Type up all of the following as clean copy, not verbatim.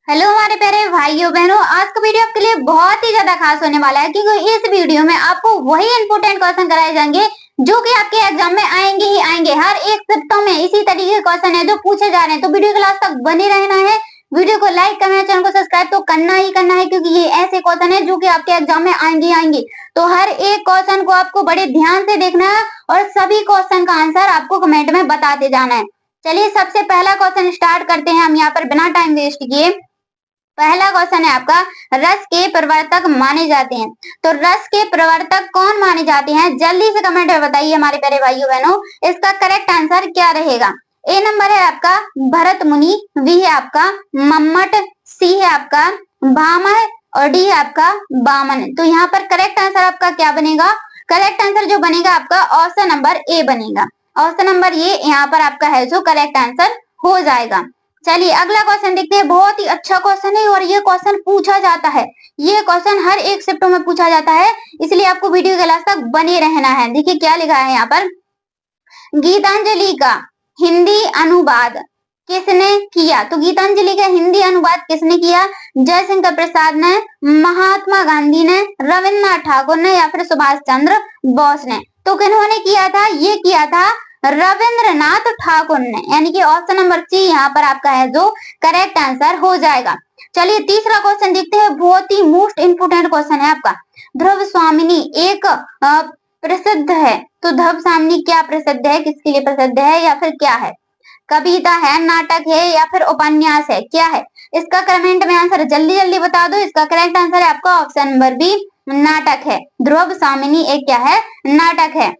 Hello हमारे प्यारे भाइयों बहनों, आज का वीडियो आपके लिए बहुत ही ज्यादा खास होने वाला है क्योंकि इस वीडियो में आपको वही इंपोर्टेंट क्वेश्चन कराए जाएंगे जो कि आपके एग्जाम में आएंगे ही आएंगे। हर एक शिफ्टों में इसी तरीके के क्वेश्चन है जो पूछे जा रहे हैं, तो वीडियो के लास्ट तक बने रहना है। वीडियो को लाइक करना है, चैनल को सब्सक्राइब तो करना ही करना है क्योंकि ये ऐसे क्वेश्चन है जो कि आपके एग्जाम में आएंगे ही आएंगे। तो हर एक क्वेश्चन को आपको बड़े ध्यान से देखना है और सभी क्वेश्चन का आंसर आपको कमेंट में बताते जाना है। चलिए सबसे पहला क्वेश्चन स्टार्ट करते हैं हम यहाँ पर बिना टाइम वेस्ट किए। पहला क्वेश्चन है आपका, रस के प्रवर्तक माने जाते हैं। तो रस के प्रवर्तक कौन माने जाते हैं, जल्दी से कमेंट में बताइए हमारे प्यारे भाइयों बहनों। इसका करेक्ट आंसर क्या रहेगा? ए नंबर है आपका भरत मुनि, बी है आपका मम्मट, सी है आपका भामह और डी है आपका बामन। तो यहाँ पर करेक्ट आंसर आपका क्या बनेगा? करेक्ट आंसर जो बनेगा आपका ऑप्शन नंबर ए बनेगा। ऑप्शन नंबर ए यहाँ पर आपका है जो करेक्ट आंसर हो जाएगा। चलिए अगला क्वेश्चन देखते हैं। बहुत ही अच्छा क्वेश्चन है और ये क्वेश्चन पूछा जाता है। ये क्वेश्चन हर एक शिफ्टों में पूछा जाता है, इसलिए आपको वीडियो के लास्ट तक बने रहना है। देखिए क्या लिखा है यहाँ पर, गीतांजलि का हिंदी अनुवाद किसने किया? तो गीतांजलि का हिंदी अनुवाद किसने किया? जयशंकर प्रसाद ने, महात्मा गांधी ने, रविन्द्रनाथ ठाकुर ने या फिर सुभाष चंद्र बोस ने? तो किन्होंने किया था? ये किया था रविंद्रनाथ ठाकुर ने, यानी कि ऑप्शन नंबर सी यहाँ पर आपका है जो करेक्ट आंसर हो जाएगा। चलिए तीसरा क्वेश्चन देखते हैं। बहुत ही मोस्ट इंपोर्टेंट क्वेश्चन है आपका। ध्रुव स्वामिनी एक प्रसिद्ध है, तो ध्रुव स्वामिनी क्या प्रसिद्ध है, किसके लिए प्रसिद्ध है या फिर क्या है? कविता है, नाटक है या फिर उपन्यास है, क्या है? इसका कमेंट में आंसर जल्दी जल्दी बता दो। इसका करेक्ट आंसर है आपका ऑप्शन नंबर बी, नाटक है। ध्रुव स्वामिनी एक क्या है? नाटक है।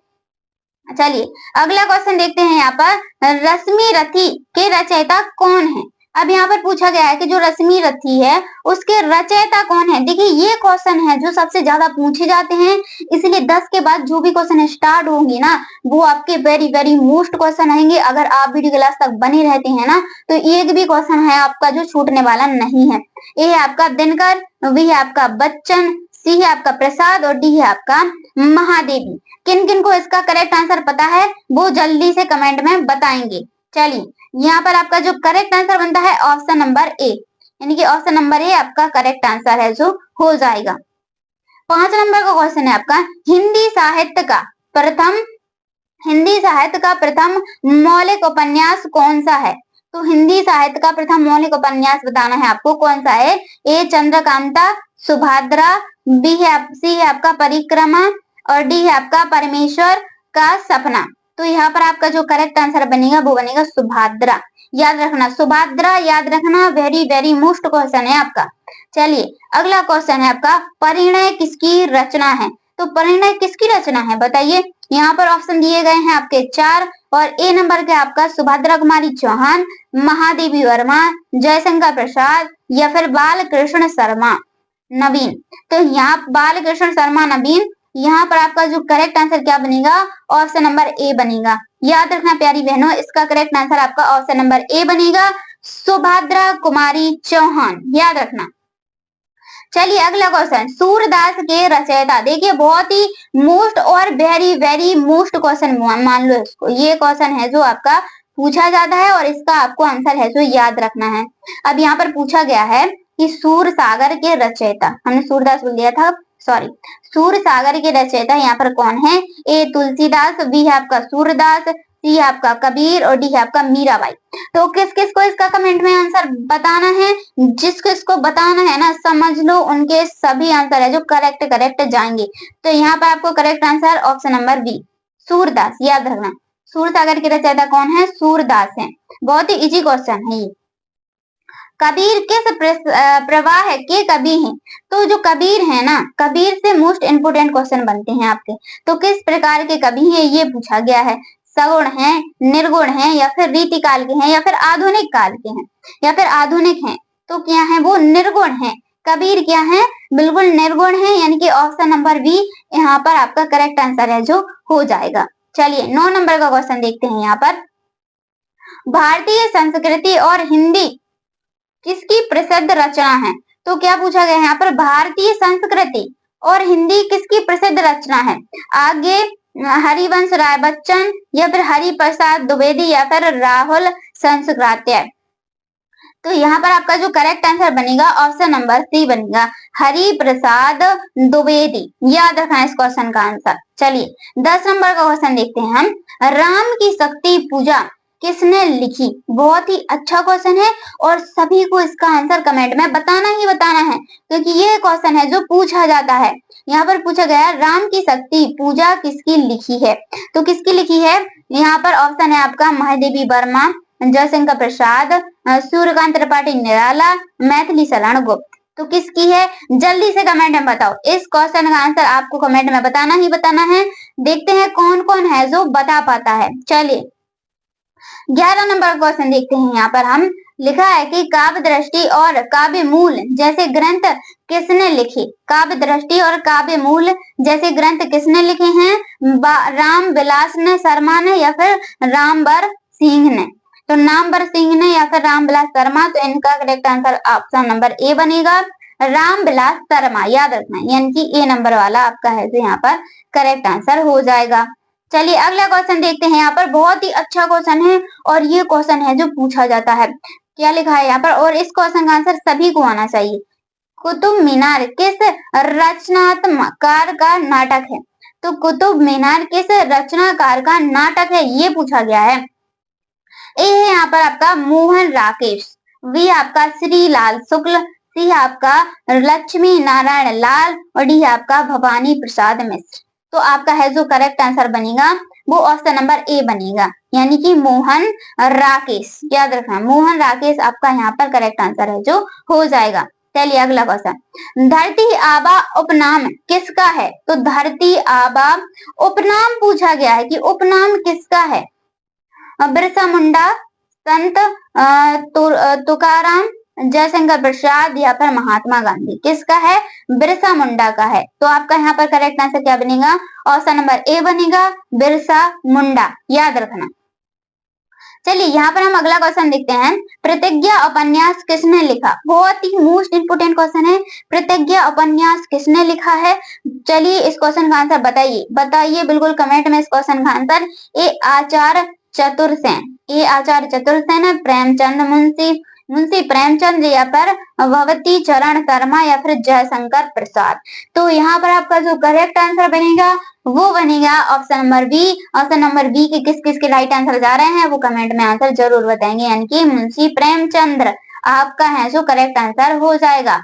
चलिए अगला क्वेश्चन देखते हैं। यहाँ पर रश्मि रथी के रचयिता कौन है? अब यहाँ पर पूछा गया है कि जो रश्मि रथी है उसके रचयिता कौन है। देखिए ये क्वेश्चन है जो सबसे ज्यादा पूछे जाते हैं, इसलिए 10 के बाद जो भी क्वेश्चन स्टार्ट होंगे ना वो आपके वेरी वेरी मोस्ट क्वेश्चन आएंगे। अगर आप वीडियो क्लास तक बने रहते हैं ना तो एक भी क्वेश्चन है आपका जो छूटने वाला नहीं है। ए है आपका दिनकर, बी है आपका बच्चन, सी है आपका प्रसाद और डी है आपका महादेवी। किन किन को इसका करेक्ट आंसर पता है वो जल्दी से कमेंट में बताएंगे। चलिए यहाँ पर आपका जो करेक्ट आंसर बनता है ऑप्शन नंबर ए, यानी कि ऑप्शन नंबर ए आपका करेक्ट आंसर है जो हो जाएगा। 5 नंबर का क्वेश्चन है आपका, हिंदी साहित्य का प्रथम मौलिक उपन्यास कौन सा है? तो हिंदी साहित्य का प्रथम मौलिक उपन्यास बताना है आपको, कौन सा है? ए चंद्रकांता, सुभद्रा, सी है आपका परिक्रमा और डी है आपका परमेश्वर का सपना। तो यहाँ पर आपका जो करेक्ट आंसर बनेगा वो बनेगा सुभद्रा। याद रखना सुभद्रा, याद रखना, वेरी वेरी मोस्ट क्वेश्चन है आपका। चलिए अगला क्वेश्चन है आपका, परिणय किसकी रचना है? तो परिणय किसकी रचना है बताइए। यहाँ पर ऑप्शन दिए गए हैं आपके 4 और ए नंबर के आपका सुभद्रा कुमारी चौहान, महादेवी वर्मा, जयशंकर प्रसाद या फिर बालकृष्ण शर्मा नवीन। तो यहाँ बालकृष्ण शर्मा नवीन, यहाँ पर आपका जो करेक्ट आंसर क्या बनेगा? ऑप्शन नंबर ए बनेगा। याद रखना प्यारी बहनों, इसका करेक्ट आंसर आपका ऑप्शन नंबर ए बनेगा, सुभद्रा कुमारी चौहान। याद रखना। चलिए अगला क्वेश्चन, सूरदास के रचयिता। देखिए बहुत ही मोस्ट और वेरी वेरी मोस्ट क्वेश्चन मान लो इसको। ये क्वेश्चन है जो आपका पूछा जाता है और इसका आपको आंसर है जो याद रखना है। अब यहाँ पर पूछा गया है कि सूर सागर के रचयिता, हमने सूरदास बोल दिया था, सॉरी, सूर सागर के रचयिता यहाँ पर कौन है? ए तुलसीदास, बी है आपका सूरदास, सी है आपका कबीर और डी है आपका मीराबाई। तो किस किस को इसका कमेंट में आंसर बताना है, जिस किसको बताना है ना समझ लो उनके सभी आंसर है जो करेक्ट करेक्ट जाएंगे। तो यहाँ पर आपको correct answer option number B, Surdas. याद रखना सूर सागर के रचयिता कौन है? सूरदास है। बहुत ही इजी क्वेश्चन है ये। कबीर किस प्रवाह के कवि हैं? तो जो कबीर है ना, कबीर से मोस्ट इंपोर्टेंट क्वेश्चन बनते हैं आपके। तो किस प्रकार के कवि हैं ये पूछा गया है। सगुण हैं, निर्गुण हैं या फिर रीति काल के हैं या फिर आधुनिक काल के हैं या फिर आधुनिक हैं? तो क्या है वो? निर्गुण है। कबीर क्या है? बिल्कुल निर्गुण है, यानी कि ऑप्शन नंबर बी यहाँ पर आपका करेक्ट आंसर है जो हो जाएगा। चलिए 9 नंबर का क्वेश्चन देखते हैं। यहाँ पर भारतीय संस्कृति और हिंदी किसकी प्रसिद्ध रचना है? तो क्या पूछा गया है यहाँ पर, भारतीय संस्कृति और हिंदी किसकी प्रसिद्ध रचना है? आगे हरिवंश राय बच्चन या फिर हरिप्रसाद द्विवेदी या फिर राहुल सहस्त्राध्याय। तो यहाँ पर आपका जो करेक्ट आंसर बनेगा ऑप्शन नंबर सी बनेगा, हरि प्रसाद द्विवेदी। याद रखना इस क्वेश्चन का आंसर। चलिए 10 नंबर का क्वेश्चन देखते हैं हम, राम की शक्ति पूजा किसने लिखी? बहुत ही अच्छा क्वेश्चन है और सभी को इसका आंसर कमेंट में बताना ही बताना है, क्योंकि ये क्वेश्चन है जो पूछा जाता है। यहाँ पर पूछा गया राम की शक्ति पूजा किसकी लिखी है, तो किसकी लिखी है? यहाँ पर ऑप्शन है आपका महादेवी वर्मा, जयशंकर प्रसाद, सूर्यकांत त्रिपाठी निराला, मैथिली शरण गुप्त। तो किसकी है? जल्दी से कमेंट में बताओ। इस क्वेश्चन का आंसर आपको कमेंट में बताना ही बताना है। देखते हैं कौन कौन है जो बता पाता है। चलिए 11 नंबर क्वेश्चन देखते हैं। यहाँ पर हम लिखा है कि काव्य दृष्टि और काव्य मूल जैसे ग्रंथ किसने लिखे? काव्य दृष्टि और काव्य मूल जैसे ग्रंथ किसने लिखे हैं? राम विलास ने शर्मा ने या फिर रामबर सिंह ने? तो नामवर सिंह ने या फिर रामविलास शर्मा। तो इनका correct answer option number A बनेगा, रामविलास शर्मा। याद रखना, यानी कि ए नंबर वाला आपका है जो यहाँ पर करेक्ट आंसर हो जाएगा। चलिए अगला क्वेश्चन देखते हैं। यहाँ पर बहुत ही अच्छा क्वेश्चन है और ये क्वेश्चन है जो पूछा जाता है। क्या लिखा है यहाँ पर, और इस क्वेश्चन का आंसर सभी को आना चाहिए। कुतुब मीनार किस रचनात्मकार का नाटक है? तो कुतुब मीनार किस रचनाकार का नाटक है, ये पूछा गया है। ए है यहाँ पर आपका मोहन राकेश, बी आपका श्रीलाल शुक्ल, सी आपका लक्ष्मी नारायण लाल और डी आपका भवानी प्रसाद मिश्र। तो आपका है जो करेक्ट आंसर बनेगा वो ऑप्शन नंबर ए बनेगा, यानी कि मोहन राकेश। याद रखना, मोहन राकेश आपका यहाँ पर करेक्ट आंसर है जो हो जाएगा। चलिए अगला क्वेश्चन, धरती आबा उपनाम किसका है? तो धरती आबा उपनाम पूछा गया है कि उपनाम किसका है? बिरसा मुंडा, संत तुकाराम, जयशंकर प्रसाद या फिर महात्मा गांधी। किसका है? बिरसा मुंडा का है। तो आपका यहाँ पर करेक्ट आंसर क्या बनेगा? ऑप्शन नंबर ए बनेगा, बिरसा मुंडा। याद रखना। चलिए यहाँ पर हम अगला क्वेश्चन देखते हैं, प्रतिज्ञा उपन्यास किसने लिखा? बहुत ही मोस्ट इंपोर्टेंट क्वेश्चन है, प्रतिज्ञा उपन्यास किसने लिखा है? चलिए इस क्वेश्चन का आंसर बताइए, बताइए बिल्कुल कमेंट में इस क्वेश्चन का आंसर। ए आचार्य चतुर्सेन, ए आचार्य चतुर्सेन, प्रेमचंद मुंशी, मुंशी प्रेमचंद या फिर भगवती चरण शर्मा या फिर जयशंकर प्रसाद। तो यहाँ पर आपका जो करेक्ट आंसर बनेगा वो बनेगा option number B. Option number B के किस किस के राइट आंसर जा रहे हैं वो कमेंट में आंसर जरूर बताएंगे, यानी कि मुंशी प्रेमचंद्र आपका है जो करेक्ट आंसर हो जाएगा।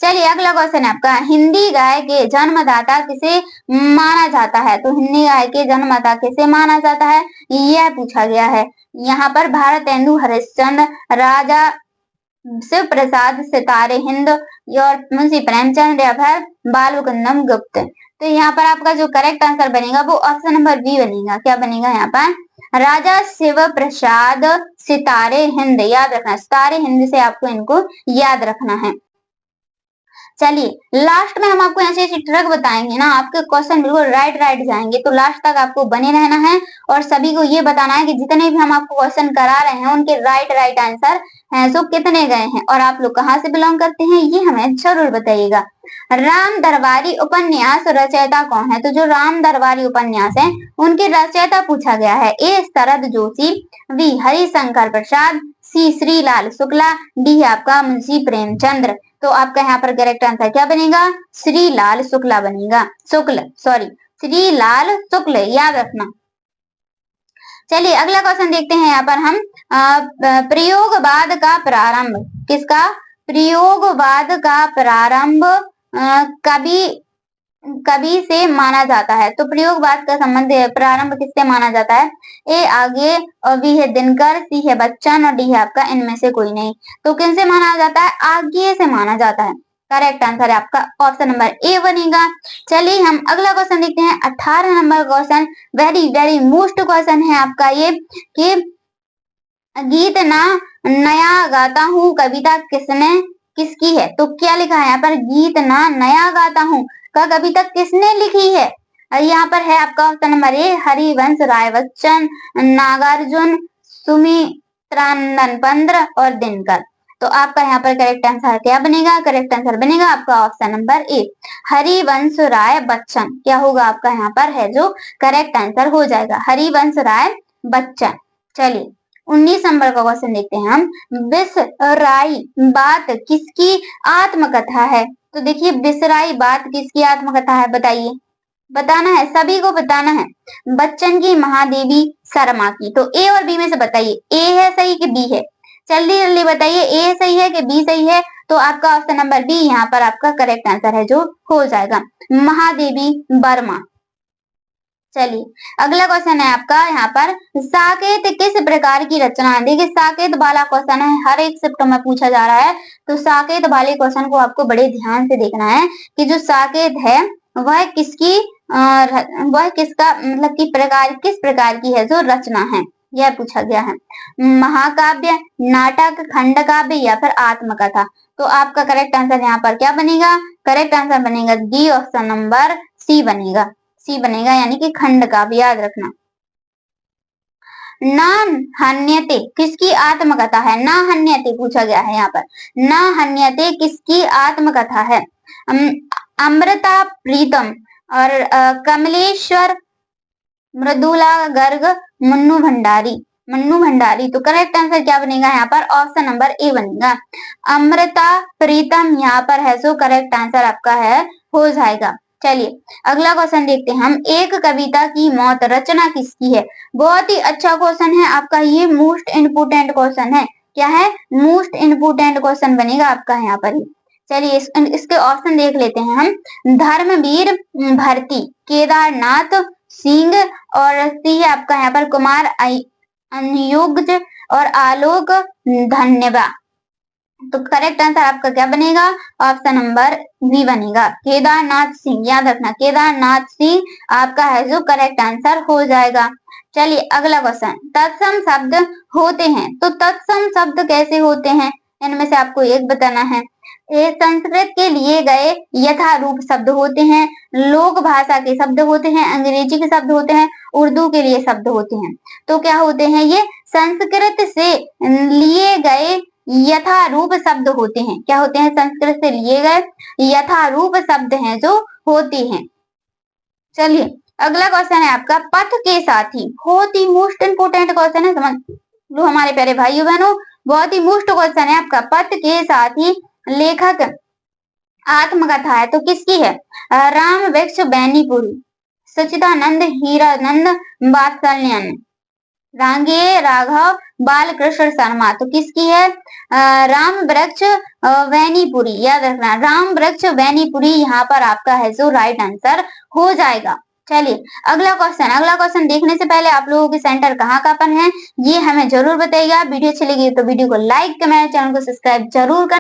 चलिए अगला क्वेश्चन है आपका, हिंदी गाय के जन्मदाता किसे माना जाता है? तो हिंदी गाय के जन्मदाता किसे माना जाता है, यह पूछा गया है। यहाँ पर भारतेंदु हरिश्चंद्र, राजा शिव प्रसाद, सितारे हिंद और मुंशी प्रेमचंद या फिर बालकुंदम गुप्त। तो यहाँ पर आपका जो करेक्ट आंसर बनेगा वो ऑप्शन नंबर बी बनेगा। क्या बनेगा यहाँ पर? राजा शिव प्रसाद, सितारे हिंद। याद रखना, सितारे हिंद से आपको इनको याद रखना है। चलिए लास्ट में हम आपको ऐसी ऐसी ट्रिक बताएंगे ना, आपके क्वेश्चन बिल्कुल राइट जाएंगे। तो लास्ट तक आपको बने रहना है और सभी को ये बताना है कि जितने भी हम आपको क्वेश्चन करा रहे हैं उनके राइट आंसर हैं जो कितने गए हैं और आप लोग कहाँ से बिलोंग करते हैं ये हमें जरूर बताइएगा। राम दरबारी उपन्यास रचयिता कौन है? तो जो राम दरबारी उपन्यास है उनके रचयिता पूछा गया है। ए शरद जोशी, बी हरिशंकर प्रसाद, सी श्रीलाल शुक्ला, डी आपका मुंशी प्रेमचंद्र। तो आपका यहाँ पर करेक्ट आंसर क्या बनेगा? श्रीलाल शुक्ला बनेगा, श्रीलाल शुक्ल। याद रखना। चलिए अगला क्वेश्चन देखते हैं। यहाँ पर हम प्रयोगवाद का प्रारंभ किसका? प्रयोगवाद का प्रारंभ कवि से माना जाता है। तो प्रयोगवाद का संबंध प्रारंभ किससे माना जाता है? ए आगे और बी है दिनकर, सी है बच्चन और डी है आपका इनमें से कोई नहीं। तो किन से माना जाता है? आगे से माना जाता है। करेक्ट आंसर है आपका ऑप्शन नंबर ए बनेगा। चलिए हम अगला क्वेश्चन देखते हैं। 18 number question very most question है आपका ये कि गीत ना नया गाता हूँ कविता किसकी है? तो क्या लिखा है यहाँ पर? गीत ना नया गाता हूँ का कविता किसने लिखी है? यहाँ पर है आपका option number A Harivansh Rai Bachchan, Nagarjuna, Sumitranand पंद्र और दिनकर। तो आपका यहाँ पर करेक्ट आंसर क्या बनेगा? करेक्ट आंसर बनेगा आपका option number A Harivansh Rai Bachchan. क्या होगा आपका यहाँ पर है जो करेक्ट आंसर हो जाएगा, हरिवंश राय बच्चन। चलिए 19 नंबर का क्वेश्चन देखते हैं हम। बिसराई बात किसकी आत्मकथा है? तो देखिए बिसराई बात किसकी आत्मकथा है बताइए, बताना है, सभी को बताना है। बच्चन की, महादेवी शर्मा की। तो ए और बी में से बताइए, ए है सही कि बी है? जल्दी जल्दी बताइए, ए सही है कि बी सही है? तो आपका ऑप्शन नंबर बी यहाँ पर आपका करेक्ट आंसर है, जो हो जाएगा महादेवी वर्मा। चलिए अगला क्वेश्चन है आपका यहाँ पर, साकेत किस प्रकार की रचना है? देखिए साकेत वाला क्वेश्चन है, हर एक शिफ्ट में पूछा जा रहा है, तो साकेत वाले क्वेश्चन को आपको बड़े ध्यान से देखना है कि जो साकेत है वह किसकी वह किसका मतलब कि प्रकार, किस प्रकार की है जो रचना है, यह पूछा गया है। महाकाव्य, नाटक, खंड काव्य या फिर आत्मकथा? तो आपका करेक्ट आंसर यहाँ पर क्या बनेगा? करेक्ट आंसर बनेगा डी, ऑप्शन नंबर सी बनेगा, सी बनेगा, यानी कि खंड काव्य, याद रखना। ना हन्यते किसकी आत्मकथा है? ना हन्यते पूछा गया है यहाँ पर, ना हन्यते किसकी आत्मकथा है? अमृता प्रीतम और कमलेश्वर, मृदुला गर्ग, मन्नू भंडारी, मन्नू भंडारी। तो करेक्ट आंसर क्या बनेगा यहाँ पर? ऑप्शन नंबर ए बनेगा, अमृता प्रीतम यहाँ पर है, सो करेक्ट आंसर आपका है, हो जाएगा। चलिए अगला क्वेश्चन देखते हैं हम, एक कविता की मौत रचना किसकी है? बहुत ही अच्छा क्वेश्चन है आपका, ये मोस्ट इम्पोर्टेंट क्वेश्चन है। क्या है? मोस्ट इम्पोर्टेंट क्वेश्चन बनेगा आपका यहाँ पर। चलिए इसके ऑप्शन देख लेते हैं हम। धर्मवीर भरती, केदारनाथ सिंह और सी आपका यहाँ पर कुमार अनुयुक्त और आलोक धन्यवाद। तो करेक्ट आंसर आपका क्या बनेगा? ऑप्शन नंबर बी बनेगा, केदारनाथ सिंह, याद रखना केदारनाथ सिंह आपका है जो करेक्ट आंसर हो जाएगा। चलिए अगला क्वेश्चन, तत्सम शब्द होते हैं, तो तत्सम शब्द कैसे होते हैं? इनमें से आपको एक बताना है। ये संस्कृत के लिए गए यथारूप शब्द होते हैं, लोक भाषा के शब्द होते हैं, अंग्रेजी के शब्द होते हैं, उर्दू के लिए शब्द होते हैं। तो क्या होते हैं ये? संस्कृत से लिए गए यथारूप शब्द होते हैं। क्या होते हैं? संस्कृत से लिए गए यथारूप शब्द हैं जो होते हैं। चलिए अगला क्वेश्चन है आपका, पथ के साथी, बहुत ही मोस्ट इंपोर्टेंट क्वेश्चन है, समझ लो हमारे प्यारे भाइयों बहनों, बहुत ही मोस्ट क्वेश्चन है आपका। पथ के साथी लेखक आत्मकथा है तो किसकी है? राम वृक्ष बैनीपुरी, सचिदानंद हीरानंद वात्सल्यन, रांगे राघव बालकृष्ण शर्मा। तो किसकी है? राम वृक्ष वैनीपुरी, याद रखना राम वृक्ष वैनीपुरी यहाँ पर आपका है जो राइट आंसर हो जाएगा। चलिए अगला क्वेश्चन देखने से पहले आप लोगों के सेंटर कहाँ पर है ये हमें जरूर बताइएगा। वीडियो अच्छी लगी तो वीडियो को लाइक, कमेंट, चैनल को सब्सक्राइब जरूर कर